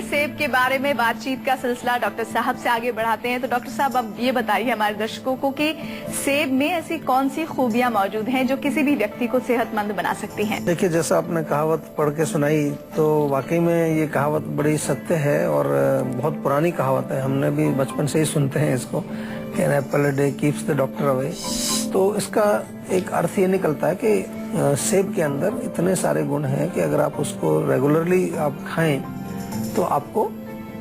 सेब के बारे में बातचीत का सिलसिला डॉक्टर साहब से आगे बढ़ाते हैं। तो डॉक्टर साहब, अब ये बताइए हमारे दर्शकों को कि सेब में ऐसी कौन सी खूबियां मौजूद हैं जो किसी भी व्यक्ति को सेहतमंद बना सकती हैं? देखिए, जैसा आपने कहावत पढ़ के सुनाई, तो वाकई में ये कहावत बड़ी सत्य है और बहुत पुरानी कहावत है। हमने भी बचपन से ही सुनते हैं इसको, an apple a day keeps the doctor away. तो इसका एक अर्थ ये निकलता है कि सेब के अंदर इतने सारे गुण हैं कि अगर आप उसको रेगुलरली आप खाएं तो आपको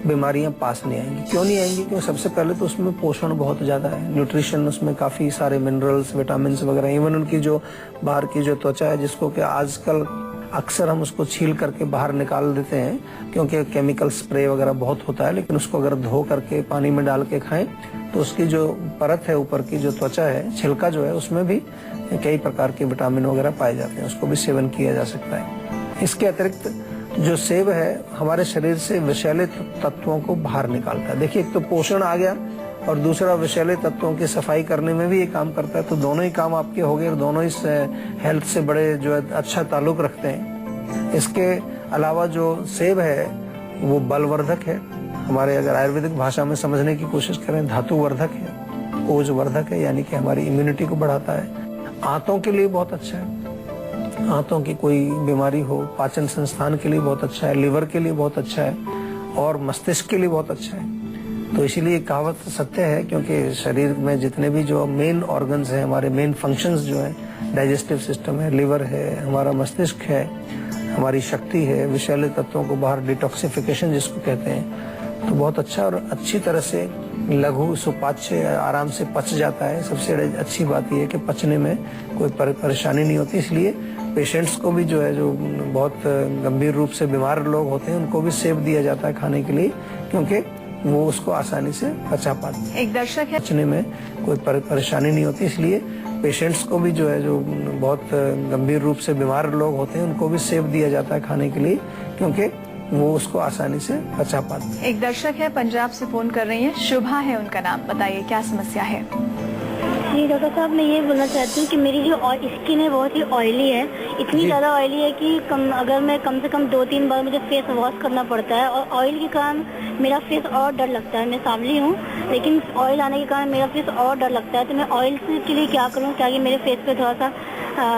बीमारियां पास नहीं आएंगी। क्यों नहीं आएंगी? क्योंकि सबसे पहले तो उसमें पोषण बहुत ज्यादा है, न्यूट्रिशन, उसमें काफी सारे मिनरल्स, विटामिन वगैरह। इवन उनकी जो बाहर की जो त्वचा है, जिसको कि आजकल अक्सर हम उसको छील करके बाहर निकाल देते हैं क्योंकि केमिकल स्प्रे वगैरह बहुत होता है, लेकिन उसको अगर धो करके पानी में डाल के खाएं तो उसकी जो परत है, ऊपर की जो त्वचा है, छिलका जो है, उसमें भी कई प्रकार के विटामिन वगैरह पाए जाते हैं। उसको भी सेवन किया जा सकता है। इसके अतिरिक्त जो सेब है हमारे शरीर से विषैले तत्वों को बाहर निकालता है। देखिए, एक तो पोषण आ गया और दूसरा विषैले तत्वों की सफाई करने में भी ये काम करता है। तो दोनों ही काम आपके हो गए और दोनों ही हेल्थ से बड़े जो है अच्छा ताल्लुक रखते हैं। इसके अलावा जो सेब है वो बलवर्धक है। हमारे अगर आयुर्वेदिक भाषा में समझने की कोशिश करें, धातुवर्धक है, ओजवर्धक है, यानी कि हमारी इम्यूनिटी को बढ़ाता है। आंतों के लिए बहुत अच्छा है, आंतों की कोई बीमारी हो, पाचन संस्थान के लिए बहुत अच्छा है, लिवर के लिए बहुत अच्छा है और मस्तिष्क के लिए बहुत अच्छा है। तो इसीलिए कहावत सत्य है, क्योंकि शरीर में जितने भी जो मेन ऑर्गन्स हैं, हमारे मेन फंक्शंस जो हैं, डाइजेस्टिव सिस्टम है, लिवर है, हमारा मस्तिष्क है, हमारी शक्ति है, विषैले तत्वों को बाहर डिटॉक्सिफिकेशन जिसको कहते हैं, तो बहुत अच्छा और अच्छी तरह से लघु सुपाच्य आराम से पच जाता है। सबसे अच्छी बात यह है कि पचने में कोई परेशानी नहीं होती। इसलिए पेशेंट्स को भी जो है, जो बहुत गंभीर रूप से बीमार लोग होते हैं, उनको भी सेब दिया जाता है खाने के लिए, क्योंकि वो उसको आसानी से पचा पाते हैं। एक दर्शक है, पचने में कोई परेशानी नहीं होती। इसलिए पेशेंट्स को भी जो है, जो बहुत गंभीर रूप से बीमार लोग होते हैं, उनको भी सेब दिया जाता है खाने के लिए, क्योंकि वो उसको आसानी से पचा पाते हैं। एक दर्शक है, पंजाब से फोन कर रही है, शुभा है उनका नाम, बताइए क्या समस्या है? जी डॉक्टर साहब, मैं ये बोलना चाहती हूँ कि मेरी जो स्किन है बहुत ही ऑयली है। इतनी ज़्यादा ऑयली है कि अगर मैं कम से कम 2-3 बार मुझे फेस वॉश करना पड़ता है और ऑयल के कारण मेरा फेस और डर लगता है। मैं सांवली हूँ, लेकिन ऑयल आने के कारण मेरा फेस और डर लगता है। तो मैं ऑयल के लिए क्या करूँ ताकि मेरे फेस पे थोड़ा सा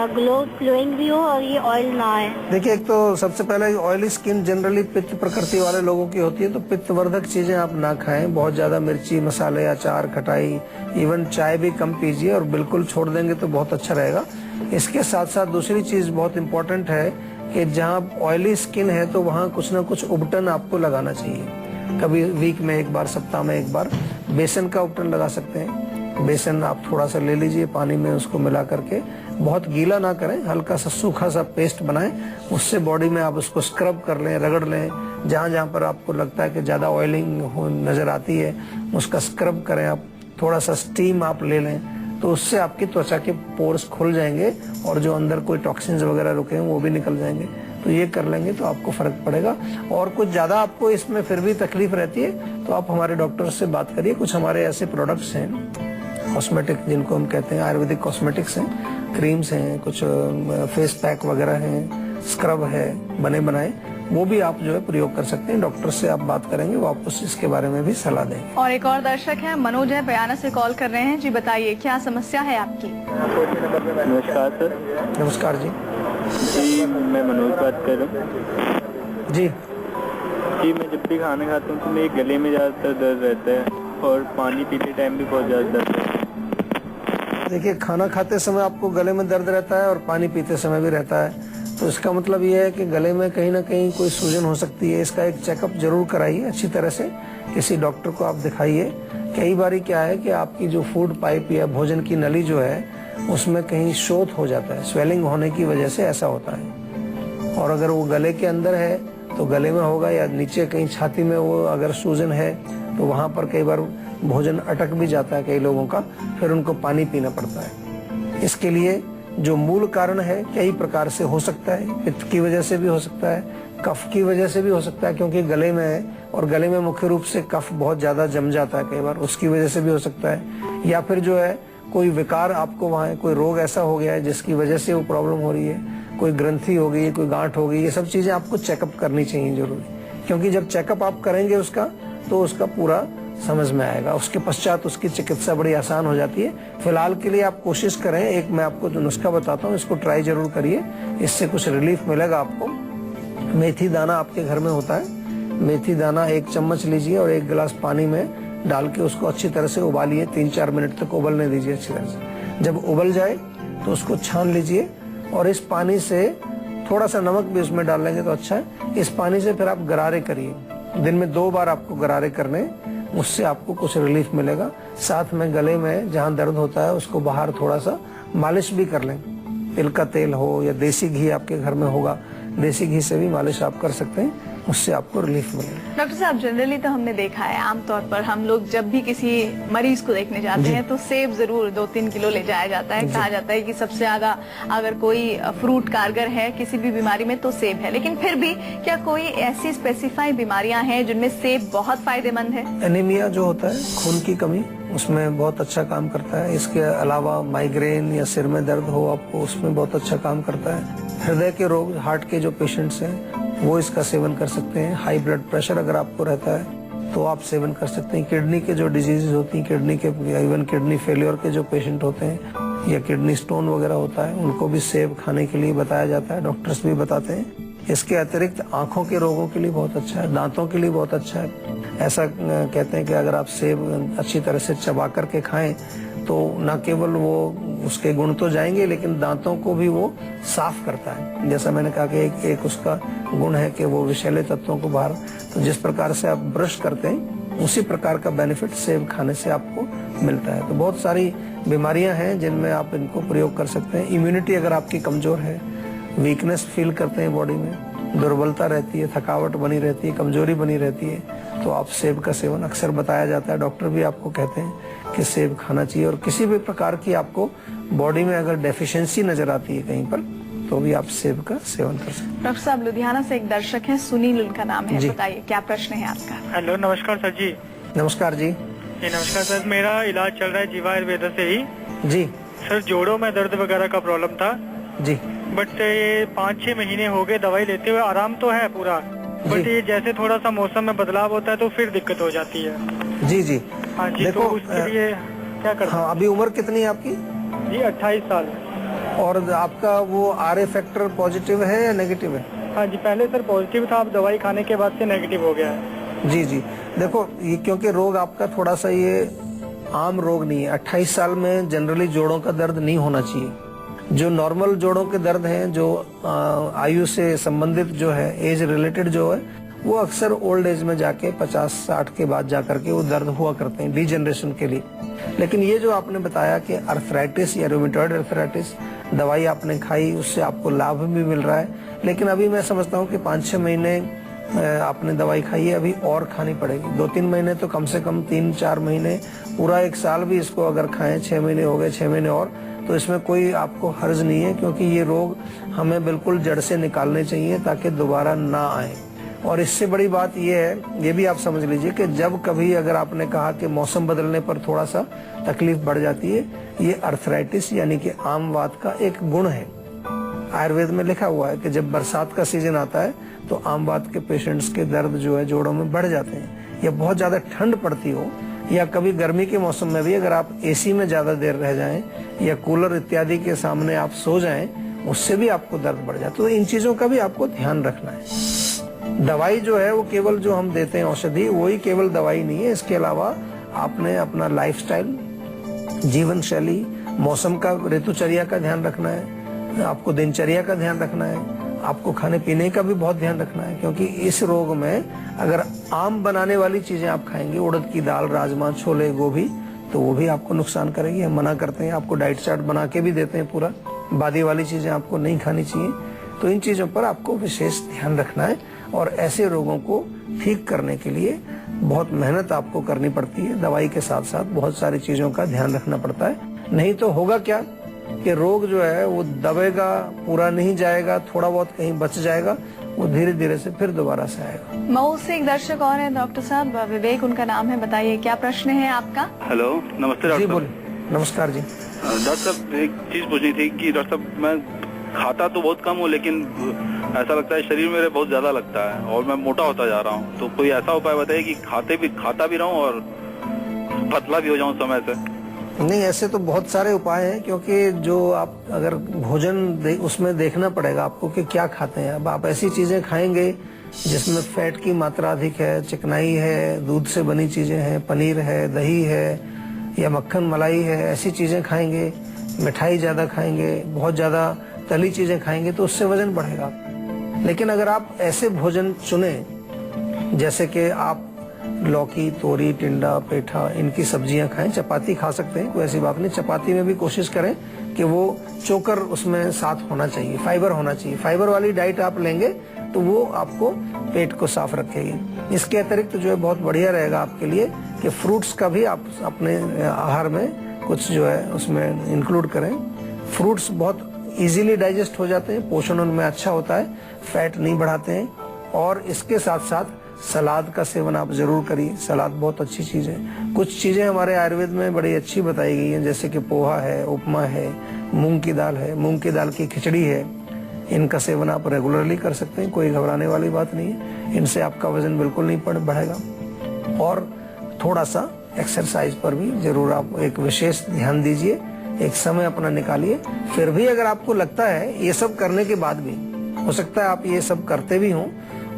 ग्लोइंग भी हो और ये ऑयल ना आए? देखिए, एक तो सबसे पहले ऑयली स्किन जनरली पित्त प्रकृति वाले लोगों की होती है, तो पित्तवर्धक चीजें आप ना खाएं। बहुत ज्यादा मिर्ची, मसाले, अचार, खटाई, इवन चाय भी कम पीजिए और बिल्कुल छोड़ देंगे तो बहुत अच्छा रहेगा। इसके साथ साथ दूसरी चीज बहुत इम्पोर्टेंट है कि जहाँ ऑयली स्किन है तो वहाँ कुछ ना कुछ उबटन आपको लगाना चाहिए। कभी वीक में एक बार, सप्ताह में एक बार बेसन का उबटन लगा सकते हैं। बेसन आप थोड़ा सा ले लीजिए, पानी में उसको मिला करके, बहुत गीला ना करें, हल्का सा सूखा सा पेस्ट बनाएं, उससे बॉडी में आप उसको स्क्रब कर लें, रगड़ लें। जहाँ जहाँ पर आपको लगता है कि ज्यादा ऑयलिंग नजर आती है, उसका स्क्रब करें आप। थोड़ा सा स्टीम आप ले लें, तो उससे आपकी त्वचा के पोर्स खुल जाएंगे और जो अंदर कोई टॉक्सिन्स वगैरह रुके हैं वो भी निकल जाएंगे। तो ये कर लेंगे तो आपको फर्क पड़ेगा। और कुछ ज्यादा आपको इसमें फिर भी तकलीफ रहती है तो आप हमारे डॉक्टर से बात करिए। कुछ हमारे ऐसे प्रोडक्ट्स हैं कॉस्मेटिक, जिनको हम कहते हैं आयुर्वेदिक कॉस्मेटिक्स हैं, क्रीम्स हैं, कुछ फेस पैक वगैरह हैं, स्क्रब है बने बनाए, वो भी आप जो है प्रयोग कर सकते हैं। डॉक्टर से आप बात करेंगे, वो आपको इसके बारे में भी सलाह देंगे। और एक और दर्शक है, मनोज है, बयाना से कॉल कर रहे हैं। जी बताइए क्या समस्या है आपकी? नमस्कार सर। नमस्कार जी। जी मैं मनोज बात कर रहा हूँ। जी मैं जब भी खाना खाता हूँ तो मेरे गले में ज़्यादातर दर्द रहता है और पानी पीते टाइम भी बहुत ज़्यादा दर्द रहता है। देखिए, खाना खाते समय आपको गले में दर्द रहता है और पानी पीते समय भी रहता है, तो इसका मतलब ये है कि गले में कहीं ना कहीं कोई सूजन हो सकती है। इसका एक चेकअप जरूर कराइए अच्छी तरह से, किसी डॉक्टर को आप दिखाइए। कई बार क्या है कि आपकी जो फूड पाइप या भोजन की नली जो है उसमें कहीं शोथ हो जाता है, स्वेलिंग होने की वजह से ऐसा होता है। और अगर वो गले के अंदर है तो गले में होगा, या नीचे कहीं छाती में वो अगर सूजन है तो वहां पर कई बार भोजन अटक भी जाता है कई लोगों का, फिर उनको पानी पीना पड़ता है। इसके लिए जो मूल कारण है कई प्रकार से हो सकता है। पित्त की वजह से भी हो सकता है, कफ की वजह से भी हो सकता है, क्योंकि गले में है और गले में मुख्य रूप से कफ बहुत ज्यादा जम जाता है कई बार, उसकी वजह से भी हो सकता है। या फिर जो है कोई विकार आपको वहाँ है, कोई रोग ऐसा हो गया है जिसकी वजह से वो प्रॉब्लम हो रही है, कोई ग्रंथि हो गई है, कोई गांठ हो गई, ये सब चीजें आपको चेकअप करनी चाहिए जरूरी। क्योंकि जब चेकअप आप करेंगे उसका तो उसका पूरा समझ में आएगा, उसके पश्चात उसकी चिकित्सा बड़ी आसान हो जाती है। फिलहाल के लिए आप कोशिश करें, एक मैं आपको जो नुस्खा बताता हूँ इसको ट्राई जरूर करिए, इससे कुछ रिलीफ मिलेगा आपको। मेथी दाना आपके घर में होता है, मेथी दाना 1 चम्मच लीजिए और 1 गिलास पानी में डाल के उसको अच्छी तरह से उबालिए, 3-4 मिनट तक उबलने दीजिए अच्छी तरह से। जब उबल जाए तो उसको छान लीजिए और इस पानी से थोड़ा सा नमक भी उसमें डाल लेंगे तो अच्छा है। इस पानी से फिर आप गरारे करिए, दिन में 2 बार आपको गरारे करने, उससे आपको कुछ रिलीफ मिलेगा। साथ में गले में जहाँ दर्द होता है उसको बाहर थोड़ा सा मालिश भी कर लें, तिल का तेल हो या देसी घी आपके घर में होगा, देसी घी से भी मालिश आप कर सकते हैं, उससे आपको रिलीफ मिलेगा। डॉक्टर साहब, जनरली तो हमने देखा है आमतौर पर हम लोग जब भी किसी मरीज को देखने जाते हैं तो सेब जरूर 2-3 किलो ले जाया जाता है। कहा जाता है कि सबसे ज्यादा अगर कोई फ्रूट कारगर है किसी भी बीमारी में तो सेब है, लेकिन फिर भी क्या कोई ऐसी स्पेसिफाई बीमारियां हैं जिनमें सेब बहुत फायदेमंद है? एनीमिया जो होता है, खून की कमी, उसमें बहुत अच्छा काम करता है। इसके अलावा माइग्रेन या सिर में दर्द हो आपको, उसमें बहुत अच्छा काम करता है। हृदय के रोग, हार्ट के जो पेशेंट्स हैं वो इसका सेवन कर सकते हैं। हाई ब्लड प्रेशर अगर आपको रहता है तो आप सेवन कर सकते हैं। किडनी के जो डिजीजेज होती हैं, किडनी के इवन किडनी फेलियर के जो पेशेंट होते हैं या किडनी स्टोन वगैरह होता है, उनको भी सेब खाने के लिए बताया जाता है, डॉक्टर्स भी बताते हैं। इसके अतिरिक्त आंखों के रोगों के लिए बहुत अच्छा है, दांतों के लिए बहुत अच्छा है। ऐसा कहते हैं कि अगर आप सेब अच्छी तरह से चबा करके खाएं तो न केवल वो उसके गुण तो जाएंगे लेकिन दांतों को भी वो साफ करता है। जैसा मैंने कहा कि एक उसका गुण है कि वो विषैले तत्वों को बाहर, तो जिस प्रकार से आप ब्रश करते हैं उसी प्रकार का बेनिफिट सेब खाने से आपको मिलता है। तो बहुत सारी बीमारियां हैं जिनमें आप इनको प्रयोग कर सकते हैं। इम्यूनिटी अगर आपकी कमजोर है, वीकनेस फील करते हैं बॉडी में, दुर्बलता रहती है, थकावट बनी रहती है, कमजोरी बनी रहती है, तो आप सेब का सेवन अक्सर बताया जाता है। डॉक्टर भी आपको कहते हैं कि सेब खाना चाहिए। और किसी भी प्रकार की आपको बॉडी में अगर डेफिशिएंसी नजर आती है कहीं पर तो भी आप सेब का सेवन कर सकते हैं। डॉक्टर साहब, लुधियाना से एक दर्शक है, सुनील उनका नाम है, बताइए क्या प्रश्न है आपका? हेलो, नमस्कार सर जी। नमस्कार जी। नमस्कार सर, मेरा इलाज चल रहा है जीवा आयुर्वेदा से ही जी। सर, जोड़ों में दर्द वगैरह का प्रॉब्लम था जी, बट ये 5-6 महीने हो गए दवाई लेते हुए, आराम तो है पूरा, बट ये जैसे थोड़ा सा मौसम में बदलाव होता है तो फिर दिक्कत हो जाती है। जी जी। हाँ जी, देखो, तो उसके लिए क्या करना? हाँ, अभी उम्र कितनी है आपकी? जी 28 साल। और आपका वो RA फैक्टर पॉजिटिव है या नेगेटिव है? हाँ जी, पहले सर पॉजिटिव था, अब दवाई खाने के बाद से नेगेटिव हो गया है। जी जी। देखो, ये क्योंकि रोग आपका थोड़ा सा ये आम रोग नहीं है। 28 साल में जनरली जोड़ों का दर्द नहीं होना चाहिए। जो नॉर्मल जोड़ों के दर्द हैं, जो आयु से संबंधित जो है, एज रिलेटेड जो है, वो अक्सर ओल्ड एज में जाके 50-60 के बाद जाकर के वो दर्द हुआ करते हैं डीजनरेशन के लिए। लेकिन ये जो आपने बताया कि अर्थराइटिस या रूमेटॉइड अर्थराइटिस, दवाई आपने खाई, उससे आपको लाभ भी मिल रहा है, लेकिन अभी मैं समझता हूँ कि 5-6 महीने आपने दवाई खाई है, अभी और खानी पड़ेगी। 2-3 महीने तो कम से कम, 3-4 महीने, पूरा 1 साल भी इसको अगर खाएं, 6 महीने हो गए, 6 महीने और, तो इसमें कोई आपको हर्ज नहीं है, क्योंकि ये रोग हमें बिल्कुल जड़ से निकालने चाहिए ताकि दोबारा ना आए। और इससे बड़ी बात ये है, ये भी आप समझ लीजिए कि जब कभी अगर आपने कहा कि मौसम बदलने पर थोड़ा सा तकलीफ बढ़ जाती है, ये अर्थराइटिस यानी कि आम वात का एक गुण है। आयुर्वेद में लिखा हुआ है कि जब बरसात का सीजन आता है तो आम वात के पेशेंट्स के दर्द जो है जोड़ों में बढ़ जाते हैं। या बहुत ज्यादा ठंड पड़ती हो या कभी गर्मी के मौसम में भी अगर आप AC में ज्यादा देर रह जाएं या कूलर इत्यादि के सामने आप सो जाएं, उससे भी आपको दर्द बढ़ जाता है। तो इन चीजों का भी आपको ध्यान रखना है। दवाई जो है वो केवल जो हम देते हैं औषधि, वही केवल दवाई नहीं है। इसके अलावा आपने अपना लाइफस्टाइल, जीवन शैली, मौसम का, ऋतुचर्या का ध्यान रखना है, आपको दिनचर्या का ध्यान रखना है, आपको खाने पीने का भी बहुत ध्यान रखना है। क्योंकि इस रोग में अगर आम बनाने वाली चीजें आप खाएंगे, उड़द की दाल, राजमा, छोले, गोभी, तो वो भी आपको नुकसान करेगी। हम मना करते हैं, आपको डाइट चार्ट बना के भी देते हैं पूरा, बादी वाली चीजें आपको नहीं खानी चाहिए। तो इन चीजों पर आपको विशेष ध्यान रखना है। और ऐसे रोगों को ठीक करने के लिए बहुत मेहनत आपको करनी पड़ती है। दवाई के साथ साथ बहुत सारी चीजों का ध्यान रखना पड़ता है, नहीं तो होगा क्या कि रोग जो है वो दबेगा, पूरा नहीं जाएगा, थोड़ा बहुत कहीं बच जाएगा, वो धीरे धीरे से फिर दोबारा से आएगा। मऊ से एक दर्शक और है डॉक्टर साहब, विवेक उनका नाम है, बताइए क्या प्रश्न है आपका? हेलो, नमस्ते डॉक्टर। जी बोलिए। नमस्कार जी। डॉक्टर साहब, एक चीज पूछनी थी कि डॉक्टर साहब, मैं खाता तो बहुत कम हूँ, लेकिन ऐसा लगता है शरीर मेरे बहुत ज्यादा लगता है और मैं मोटा होता जा रहा हूँ। तो कोई ऐसा उपाय बताइए कि खाता भी रहूँ और पतला भी हो जाऊँ समय से। नहीं, ऐसे तो बहुत सारे उपाय हैं, क्योंकि जो आप अगर भोजन उसमें देखना पड़ेगा आपको कि क्या खाते हैं। अब आप ऐसी चीजें खाएंगे जिसमें फैट की मात्रा अधिक है, चिकनाई है, दूध से बनी चीजें हैं, पनीर है, दही है या मक्खन मलाई है, ऐसी चीजें खाएंगे, मिठाई ज्यादा खाएंगे, बहुत ज्यादा तली चीजें खाएंगे, तो उससे वजन बढ़ेगा। लेकिन अगर आप ऐसे भोजन चुने जैसे कि आप लौकी, तोरी, टिंडा, पेठा, इनकी सब्जियां खाएं, चपाती खा सकते हैं, कोई ऐसी बात नहीं। चपाती में भी कोशिश करें कि वो चोकर उसमें साथ होना चाहिए, फाइबर होना चाहिए। फाइबर वाली डाइट आप लेंगे तो वो आपको पेट को साफ रखेगी। इसके अतिरिक्त जो है बहुत बढ़िया रहेगा आपके लिए कि फ्रूट्स का भी आप अपने आहार में कुछ जो है उसमें इंक्लूड करें। फ्रूट्स बहुत इजीली डाइजेस्ट हो जाते हैं, पोषण उनमें अच्छा होता है, फैट नहीं बढ़ाते हैं। और इसके साथ साथ सलाद का सेवन आप जरूर करिए। सलाद बहुत अच्छी चीज है। कुछ चीजें हमारे आयुर्वेद में बड़ी अच्छी बताई गई हैं, जैसे कि पोहा है, उपमा है, मूंग की दाल है, मूंग की दाल की खिचड़ी है। इनका सेवन आप रेगुलरली कर सकते हैं, कोई घबराने वाली बात नहीं है। इनसे आपका वजन बिल्कुल नहीं बढ़ेगा। और थोड़ा सा एक्सरसाइज पर भी जरूर आप एक विशेष ध्यान दीजिए, एक समय अपना निकालिए। फिर भी अगर आपको लगता है ये सब करने के बाद भी, हो सकता है आप ये सब करते भी हों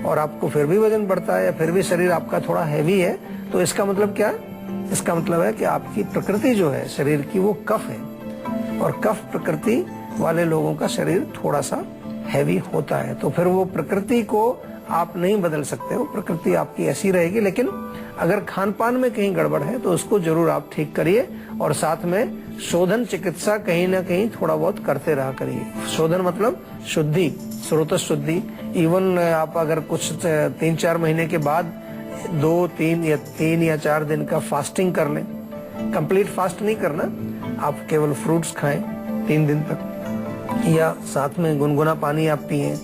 और आपको फिर भी वजन बढ़ता है या फिर भी शरीर आपका थोड़ा हैवी है, तो इसका मतलब क्या है? इसका मतलब है कि आपकी प्रकृति जो है शरीर की वो कफ है, और कफ प्रकृति वाले लोगों का शरीर थोड़ा सा हैवी होता है। तो फिर वो प्रकृति को आप नहीं बदल सकते हो, प्रकृति आपकी ऐसी रहेगी। लेकिन अगर खान पान में कहीं गड़बड़ है तो उसको जरूर आप ठीक करिए, और साथ में शोधन चिकित्सा कहीं ना कहीं थोड़ा बहुत करते रहा करिए। शोधन मतलब शुद्धि, स्रोत शुद्धि। इवन आप अगर कुछ 3-4 महीने के बाद 2-3 या 4 दिन का फास्टिंग कर लें, कंप्लीट फास्ट नहीं करना, आप केवल फ्रूट्स खाएं 3 दिन तक, या साथ में गुनगुना पानी आप पिएं,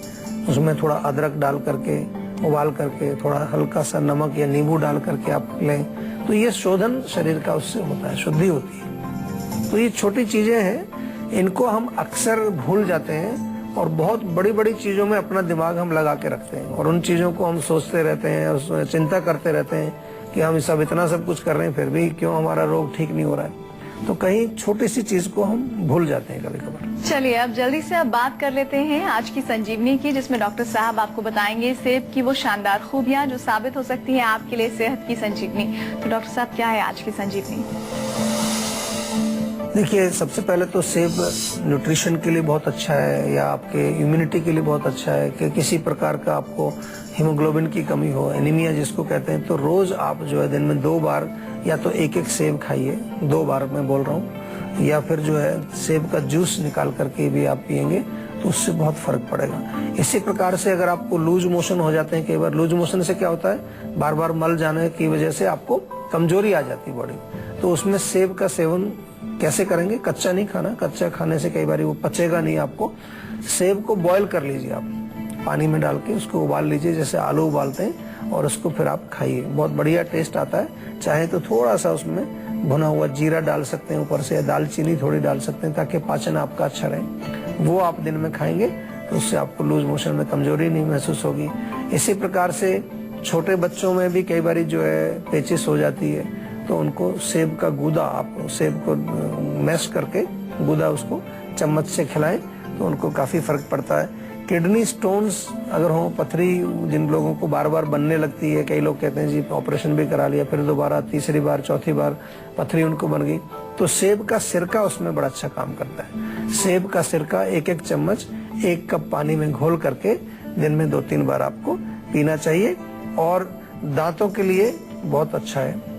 उसमें थोड़ा अदरक डाल करके उबाल करके थोड़ा हल्का सा नमक या नींबू डाल करके आप लें, तो ये शोधन शरीर का उससे होता है, शुद्धि होती है। तो ये छोटी चीजें हैं, इनको हम अक्सर भूल जाते हैं और बहुत बड़ी बड़ी चीजों में अपना दिमाग हम लगा के रखते हैं, और उन चीजों को हम सोचते रहते हैं, चिंता करते रहते हैं कि हम सब इतना सब कुछ कर रहे हैं फिर भी क्यों हमारा रोग ठीक नहीं हो रहा है। तो कहीं छोटी सी चीज को हम भूल जाते हैं कभी कभार। चलिए अब जल्दी से अब बात कर लेते हैं आज की संजीवनी की, जिसमें डॉक्टर साहब आपको बताएंगे सेब की वो शानदार खूबियां जो साबित हो सकती है आपके लिए सेहत की संजीवनी। तो डॉक्टर साहब क्या है आज की संजीवनी? देखिए, सबसे पहले तो सेब न्यूट्रिशन के लिए बहुत अच्छा है, या आपके इम्यूनिटी के लिए बहुत अच्छा है कि किसी प्रकार का आपको हीमोग्लोबिन की कमी हो, एनीमिया जिसको कहते हैं, तो रोज आप जो है दिन में 2 बार या तो एक सेब खाइए, 2 बार मैं बोल रहा हूँ, या फिर जो है सेब का जूस निकाल करके भी आप पियेंगे तो उससे बहुत फर्क पड़ेगा। इसी प्रकार से अगर आपको लूज मोशन हो जाते हैं, कई बार लूज मोशन से क्या होता है, बार बार मल जाने की वजह से आपको कमजोरी आ जाती है बॉडी, तो उसमें सेब का सेवन कैसे करेंगे? कच्चा नहीं खाना, कच्चा खाने से कई बार वो पचेगा नहीं आपको। सेब को बॉईल कर लीजिए आप, पानी में डाल के उसको उबाल लीजिए जैसे आलू उबालते हैं, और उसको फिर आप खाइए, बहुत बढ़िया टेस्ट आता है। चाहे तो थोड़ा सा उसमें भुना हुआ जीरा डाल सकते हैं ऊपर से, दालचीनी थोड़ी डाल सकते हैं ताकि पाचन आपका अच्छा रहे। वो आप दिन में खाएंगे तो उससे आपको लूज मोशन में कमजोरी नहीं महसूस होगी। इसी प्रकार से छोटे बच्चों में भी कई बार जो है पेचिस हो जाती है, तो उनको सेब का गूदा, आप सेब को मैश करके गूदा उसको चम्मच से खिलाएं तो उनको काफी फर्क पड़ता है। किडनी स्टोन्स अगर हो, पथरी जिन लोगों को बार बार बनने लगती है, कई लोग कहते हैं जी ऑपरेशन भी करा लिया, फिर दोबारा तीसरी बार चौथी बार पथरी उनको बन गई, तो सेब का सिरका उसमें बड़ा अच्छा काम करता है। सेब का सिरका 1-1 चम्मच 1 कप पानी में घोल करके दिन में 2-3 बार आपको पीना चाहिए, और दांतों के लिए बहुत अच्छा है।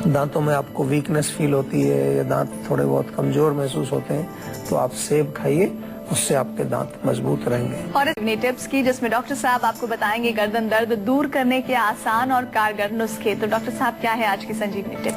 दांतों में आपको वीकनेस फील होती है या दांत थोड़े बहुत कमजोर महसूस होते हैं, तो आप सेब खाइए, उससे आपके दांत मजबूत रहेंगे। और इतने टिप्स की जिसमें डॉक्टर साहब आपको बताएंगे गर्दन दर्द दूर करने के आसान और कारगर नुस्खे। तो डॉक्टर साहब क्या है आज की संजीवनी टिप?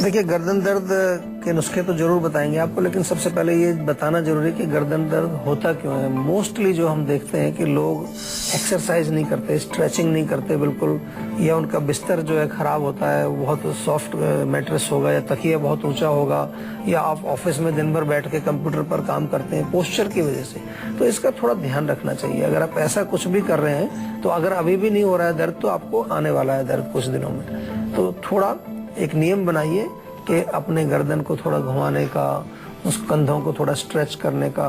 देखिए, गर्दन दर्द के नुस्खे तो जरूर बताएंगे आपको, लेकिन सबसे पहले ये बताना जरूरी है कि गर्दन दर्द होता क्यों है। मोस्टली जो हम देखते हैं कि लोग एक्सरसाइज नहीं करते, स्ट्रेचिंग नहीं करते बिल्कुल, या उनका बिस्तर जो है खराब होता है, बहुत सॉफ्ट मैट्रेस होगा या तकिया बहुत ऊंचा होगा, या आप ऑफिस में दिन भर बैठ के कंप्यूटर पर काम करते हैं पोस्चर की वजह से। तो इसका थोड़ा ध्यान रखना चाहिए। अगर आप ऐसा कुछ भी कर रहे हैं तो अगर अभी भी नहीं हो रहा है दर्द, तो आपको आने वाला है दर्द कुछ दिनों में। तो थोड़ा एक नियम बनाइए कि अपने गर्दन को थोड़ा घुमाने का, उस कंधों को थोड़ा स्ट्रेच करने का,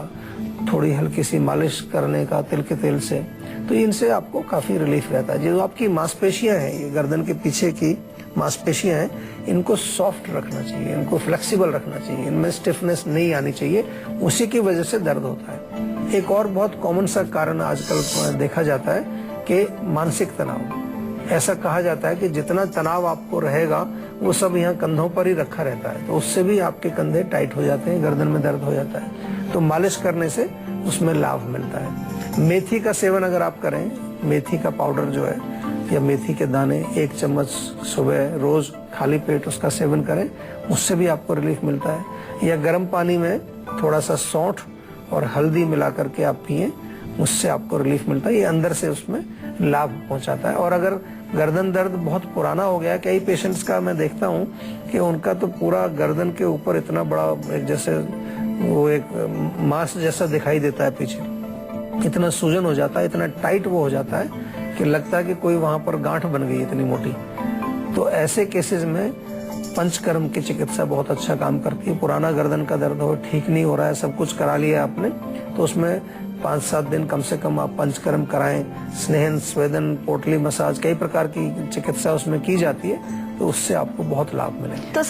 थोड़ी हल्की सी मालिश करने का तिल के तेल से, तो इनसे आपको काफी रिलीफ रहता है। जो आपकी मांसपेशियां हैं, ये गर्दन के पीछे की मांसपेशियां हैं, इनको सॉफ्ट रखना चाहिए, इनको फ्लेक्सिबल रखना चाहिए, इनमें स्टिफनेस नहीं आनी चाहिए, उसी की वजह से दर्द होता है। एक और बहुत कॉमन सा कारण आजकल देखा जाता है कि मानसिक तनाव। ऐसा कहा जाता है कि जितना तनाव आपको रहेगा वो सब यहाँ कंधों पर ही रखा रहता है, तो उससे भी आपके कंधे टाइट हो जाते हैं, गर्दन में दर्द हो जाता है। तो मालिश करने से उसमें लाभ मिलता है। मेथी का सेवन अगर आप करें, मेथी का पाउडर जो है या मेथी के दाने 1 चम्मच सुबह रोज खाली पेट उसका सेवन करें, उससे भी आपको रिलीफ मिलता है। या गर्म पानी में थोड़ा सा सौंठ और हल्दी मिला करके आप पिए, उससे आपको रिलीफ मिलता है। ये अंदर से उसमें लाभ पहुंचाता है। और अगर गर्दन दर्द बहुत पुराना हो गया, कई पेशेंट्स का मैं देखता हूं कि उनका तो पूरा गर्दन के ऊपर इतना बड़ा एक जैसे वो एक मांस जैसा दिखाई देता है पीछे, इतना सूजन हो जाता है, इतना टाइट वो हो जाता है कि लगता है कि कोई वहां पर गांठ बन गई इतनी मोटी। तो ऐसे केसेस में पंचकर्म की चिकित्सा बहुत अच्छा काम करती है। पुराना गर्दन का दर्द हो, ठीक नहीं हो रहा है, सब कुछ करा लिया आपने, तो उसमें 5-7 दिन कम से कम आप पंचकर्म कराएं। स्नेहन, स्वेदन, पोटली मसाज, कई प्रकार की चिकित्सा उसमें की जाती है, तो उससे आपको बहुत लाभ मिलेगा। तो